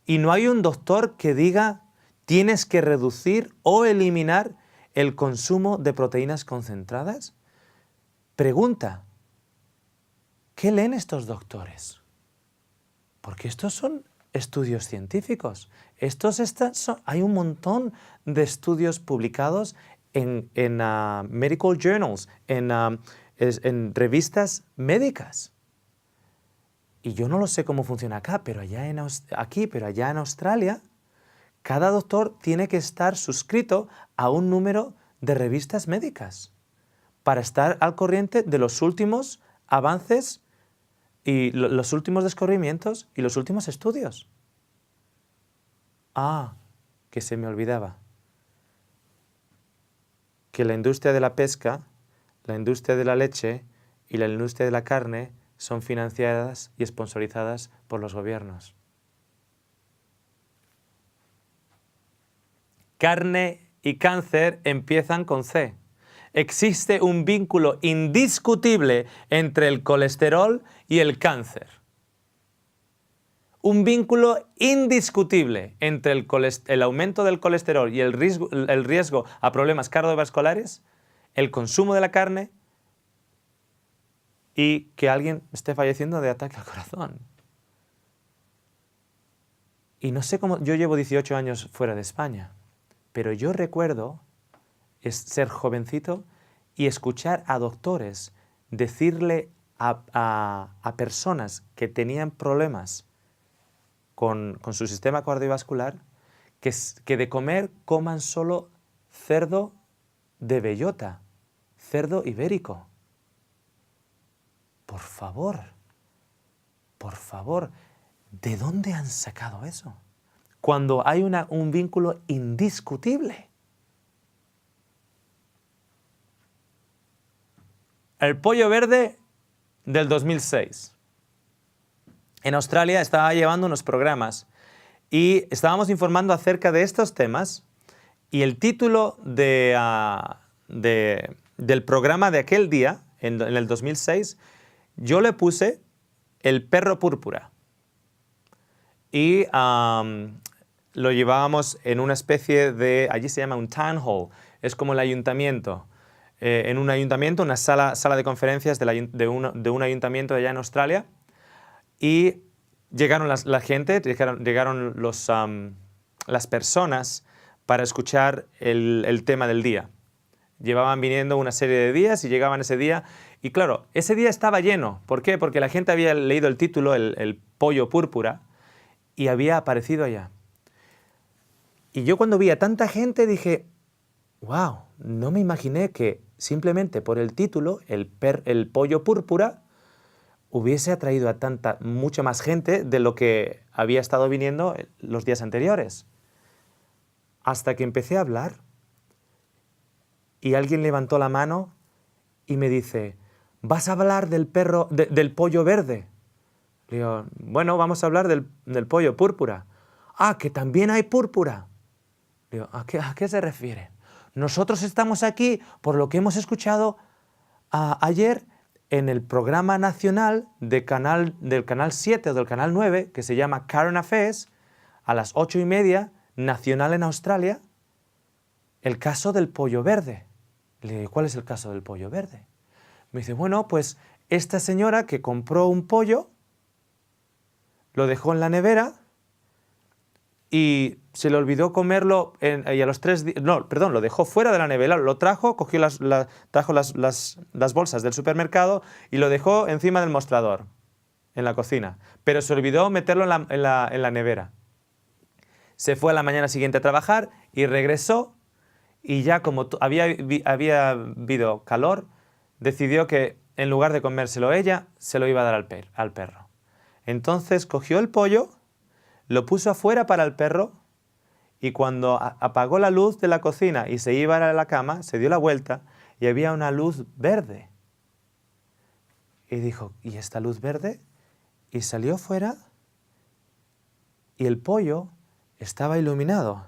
¿Y no hay un doctor que diga tienes que reducir o eliminar el consumo de proteínas concentradas? Pregunta, ¿qué leen estos doctores? Porque estos son estudios científicos. Hay un montón de estudios publicados en medical journals, en revistas médicas. Y yo no lo sé cómo funciona acá, pero allá en Australia, cada doctor tiene que estar suscrito a un número de revistas médicas para estar al corriente de los últimos avances y los últimos descubrimientos y los últimos estudios. Ah, que se me olvidaba. Que la industria de la pesca, la industria de la leche y la industria de la carne son financiadas y sponsorizadas por los gobiernos. Carne y cáncer empiezan con C. Existe un vínculo indiscutible entre el colesterol y el cáncer. Un vínculo indiscutible entre el aumento del colesterol y el riesgo a problemas cardiovasculares, el consumo de la carne y que alguien esté falleciendo de ataque al corazón. Y no sé cómo, yo llevo 18 años fuera de España, pero yo recuerdo ser jovencito y escuchar a doctores decirle a personas que tenían problemas con su sistema cardiovascular que de comer coman solo cerdo de bellota, cerdo ibérico. Por favor, ¿de dónde han sacado eso? Cuando hay un vínculo indiscutible. El pollo verde del 2006. En Australia estaba llevando unos programas y estábamos informando acerca de estos temas y el título del programa de aquel día, en el 2006, yo le puse El perro púrpura. Y lo llevábamos en una especie de, allí se llama un town hall, es como el ayuntamiento. En un ayuntamiento, una sala de conferencias de un ayuntamiento allá en Australia. Y llegaron la gente, llegaron las personas para escuchar el tema del día. Llevaban viniendo una serie de días y llegaban ese día. Y claro, ese día estaba lleno. ¿Por qué? Porque la gente había leído el título, el pollo púrpura, y había aparecido allá. Y yo cuando vi a tanta gente dije, wow, no me imaginé que simplemente por el título, el pollo púrpura, hubiese atraído a mucha más gente de lo que había estado viniendo los días anteriores. Hasta que empecé a hablar y alguien levantó la mano y me dice, ¿vas a hablar del pollo verde? Le digo, bueno, vamos a hablar del pollo púrpura. Ah, que también hay púrpura. Le digo, ¿a qué se refiere? Nosotros estamos aquí por lo que hemos escuchado ayer en el programa nacional del canal 7 o del canal 9, que se llama Current Affairs, a las 8:30, nacional en Australia, el caso del pollo verde. Le digo, ¿cuál es el caso del pollo verde? Me dice, bueno, pues esta señora que compró un pollo, lo dejó en la nevera y se le olvidó comerlo y a los 3 días... No, perdón, lo dejó fuera de la nevera, lo trajo, cogió trajo las bolsas del supermercado y lo dejó encima del mostrador, en la cocina. Pero se olvidó meterlo en la nevera. Se fue a la mañana siguiente a trabajar y regresó y ya como había habido calor, decidió que en lugar de comérselo ella, se lo iba a dar al perro. Entonces cogió el pollo, lo puso afuera para el perro y cuando apagó la luz de la cocina y se iba a la cama, se dio la vuelta y había una luz verde. Y dijo, ¿y esta luz verde? Y salió fuera y el pollo estaba iluminado.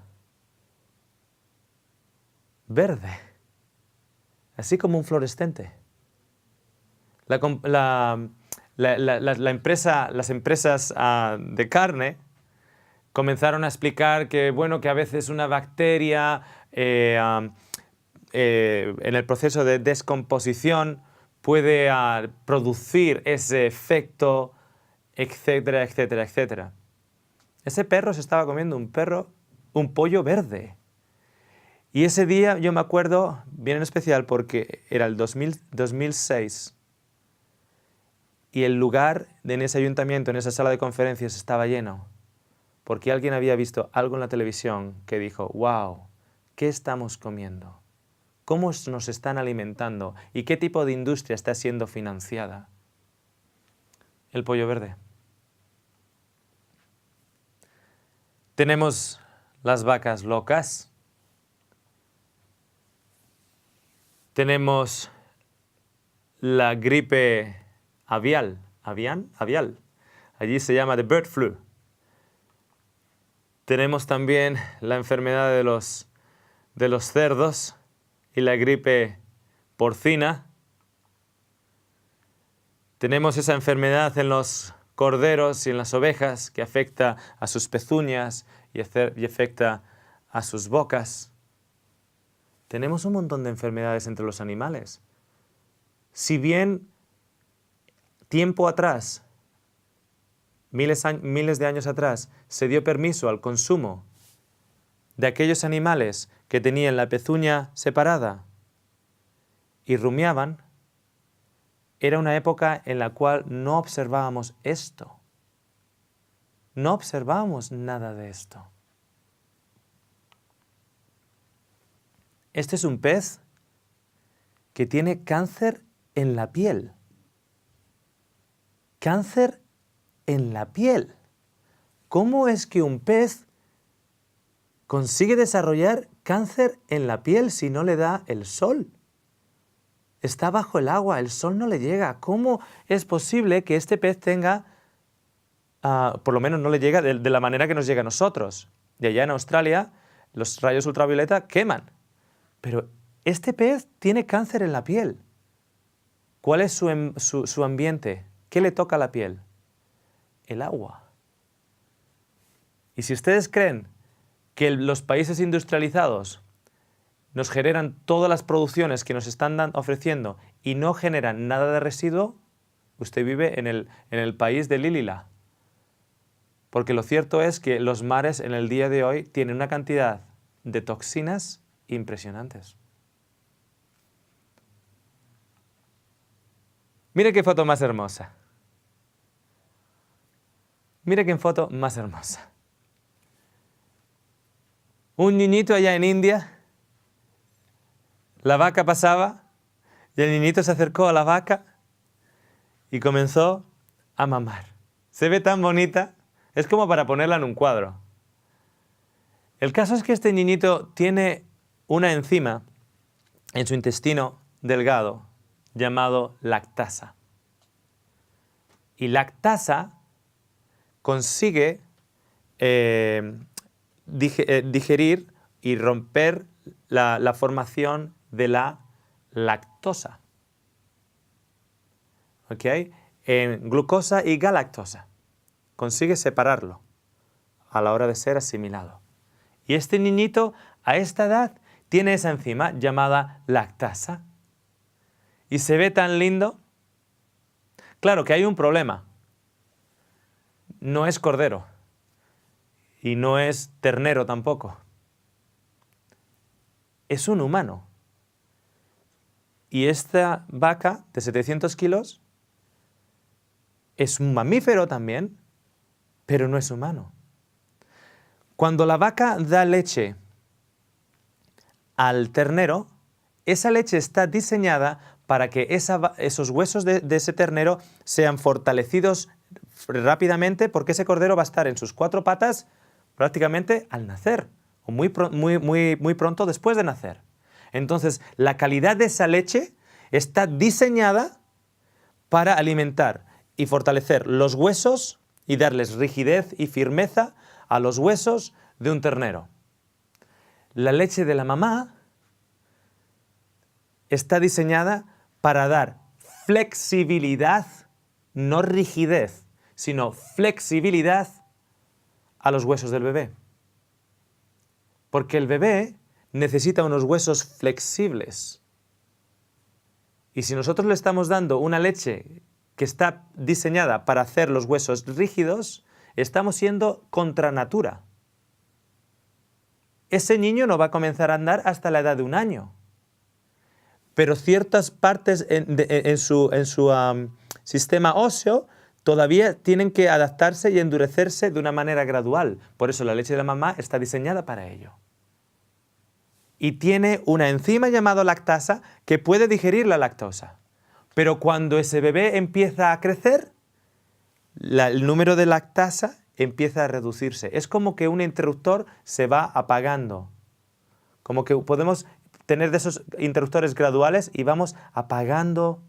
Verde. Así como un fluorescente. Las empresas de carne comenzaron a explicar que, bueno, que a veces una bacteria en el proceso de descomposición puede producir ese efecto, etcétera, etcétera, etcétera. Ese perro se estaba comiendo un pollo verde. Y ese día yo me acuerdo bien en especial porque era el 2006 y el lugar en ese ayuntamiento, en esa sala de conferencias estaba lleno porque alguien había visto algo en la televisión que dijo, wow, ¿qué estamos comiendo? ¿Cómo nos están alimentando? ¿Y qué tipo de industria está siendo financiada? El pollo verde. Tenemos las vacas locas. Tenemos la gripe avial. Avial. Allí se llama the bird flu. Tenemos también la enfermedad de los cerdos y la gripe porcina. Tenemos esa enfermedad en los corderos y en las ovejas que afecta a sus pezuñas y afecta a sus bocas. Tenemos un montón de enfermedades entre los animales. Si bien tiempo atrás, miles de años atrás, se dio permiso al consumo de aquellos animales que tenían la pezuña separada y rumiaban, era una época en la cual no observábamos esto. No observábamos nada de esto. Este es un pez que tiene cáncer en la piel. Cáncer en la piel. ¿Cómo es que un pez consigue desarrollar cáncer en la piel si no le da el sol? Está bajo el agua, el sol no le llega. ¿Cómo es posible que este pez tenga, por lo menos no le llega de la manera que nos llega a nosotros? Y allá en Australia los rayos ultravioleta queman. Pero este pez tiene cáncer en la piel. ¿Cuál es su ambiente? ¿Qué le toca a la piel? El agua. Y si ustedes creen que los países industrializados nos generan todas las producciones que nos están ofreciendo y no generan nada de residuo, usted vive en el país de Lilila. Porque lo cierto es que los mares en el día de hoy tienen una cantidad de toxinas impresionantes. Mire qué foto más hermosa. Mire qué foto más hermosa. Un niñito allá en India, la vaca pasaba y el niñito se acercó a la vaca y comenzó a mamar. Se ve tan bonita, es como para ponerla en un cuadro. El caso es que este niñito tiene una enzima en su intestino delgado llamado lactasa. Y lactasa consigue digerir y romper la formación de la lactosa. ¿Ok? En glucosa y galactosa. Consigue separarlo a la hora de ser asimilado. Y este niñito a esta edad tiene esa enzima llamada lactasa. Y se ve tan lindo. Claro que hay un problema. No es cordero. Y no es ternero tampoco. Es un humano. Y esta vaca de 700 kilos es un mamífero también, pero no es humano. Cuando la vaca da leche al ternero, esa leche está diseñada para que esos huesos de ese ternero sean fortalecidos rápidamente, porque ese cordero va a estar en sus 4 patas prácticamente al nacer, o muy pronto después de nacer. Entonces, la calidad de esa leche está diseñada para alimentar y fortalecer los huesos y darles rigidez y firmeza a los huesos de un ternero. La leche de la mamá está diseñada para dar flexibilidad, no rigidez, sino flexibilidad a los huesos del bebé. Porque el bebé necesita unos huesos flexibles. Y si nosotros le estamos dando una leche que está diseñada para hacer los huesos rígidos, estamos siendo contra natura. Ese niño no va a comenzar a andar hasta la edad de 1 año. Pero ciertas partes en su sistema óseo todavía tienen que adaptarse y endurecerse de una manera gradual. Por eso la leche de la mamá está diseñada para ello. Y tiene una enzima llamada lactasa que puede digerir la lactosa. Pero cuando ese bebé empieza a crecer, el número de lactasa empieza a reducirse. Es como que un interruptor se va apagando. Como que podemos tener de esos interruptores graduales y vamos apagando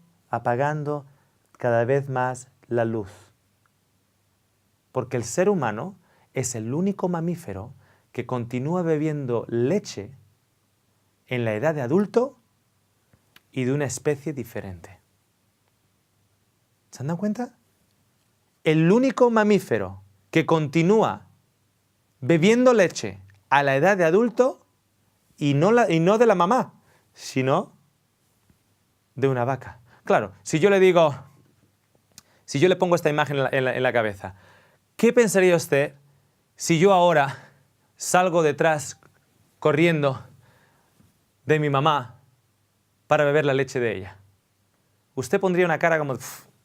cada vez más la luz. Porque el ser humano es el único mamífero que continúa bebiendo leche en la edad de adulto y de una especie diferente. ¿Se han dado cuenta? El único mamífero que continúa bebiendo leche a la edad de adulto y no de la mamá, sino de una vaca. Claro, si yo le pongo esta imagen en la cabeza, ¿qué pensaría usted si yo ahora salgo detrás corriendo de mi mamá para beber la leche de ella? Usted pondría una cara como,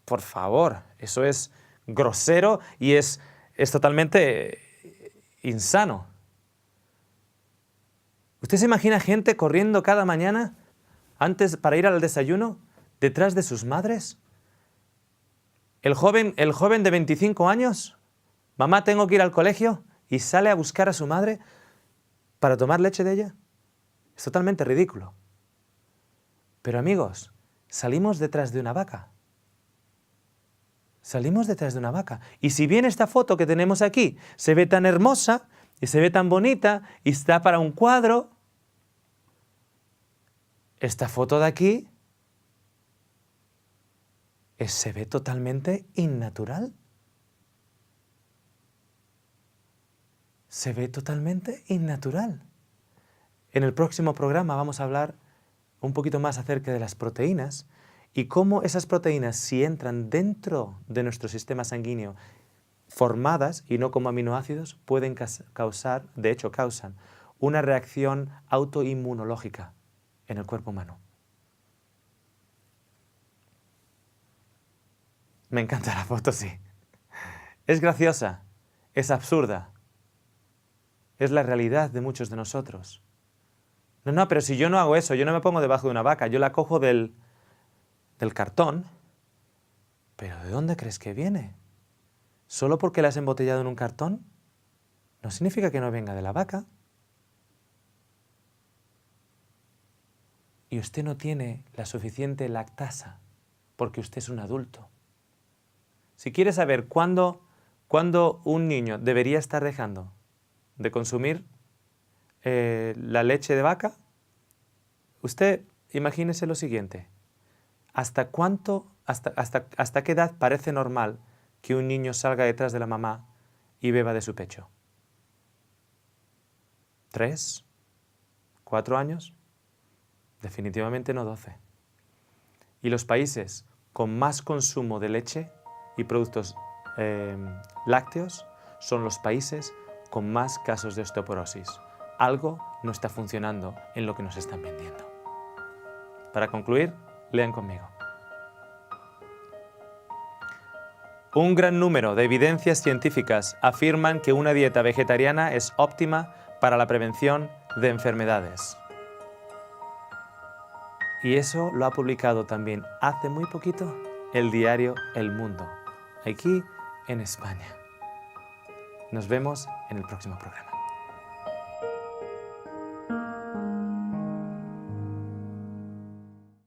por favor, eso es grosero y es totalmente insano. ¿Usted se imagina gente corriendo cada mañana antes para ir al desayuno detrás de sus madres? El joven de 25 años, mamá, tengo que ir al colegio, y sale a buscar a su madre para tomar leche de ella. Es totalmente ridículo. Pero amigos, salimos detrás de una vaca. Salimos detrás de una vaca. Y si bien esta foto que tenemos aquí se ve tan hermosa y se ve tan bonita y está para un cuadro, esta foto de aquí se ve totalmente innatural. Se ve totalmente innatural. En el próximo programa vamos a hablar un poquito más acerca de las proteínas y cómo esas proteínas, si entran dentro de nuestro sistema sanguíneo formadas y no como aminoácidos, pueden causar, de hecho causan, una reacción autoinmunológica en el cuerpo humano. Me encanta la foto, sí. Es graciosa, es absurda, es la realidad de muchos de nosotros. No, pero si yo no hago eso, yo no me pongo debajo de una vaca, yo la cojo del cartón. ¿Pero de dónde crees que viene? ¿Solo porque la has embotellado en un cartón? No significa que no venga de la vaca. Y usted no tiene la suficiente lactasa, porque usted es un adulto. Si quiere saber cuándo un niño debería estar dejando de consumir la leche de vaca, usted imagínese lo siguiente. ¿Hasta qué edad parece normal que un niño salga detrás de la mamá y beba de su pecho? ¿3? ¿4 años? Definitivamente no 12. Y los países con más consumo de leche y productos lácteos son los países con más casos de osteoporosis. Algo no está funcionando en lo que nos están vendiendo. Para concluir, lean conmigo. Un gran número de evidencias científicas afirman que una dieta vegetariana es óptima para la prevención de enfermedades. Y eso lo ha publicado también hace muy poquito el diario El Mundo, aquí en España. Nos vemos en el próximo programa.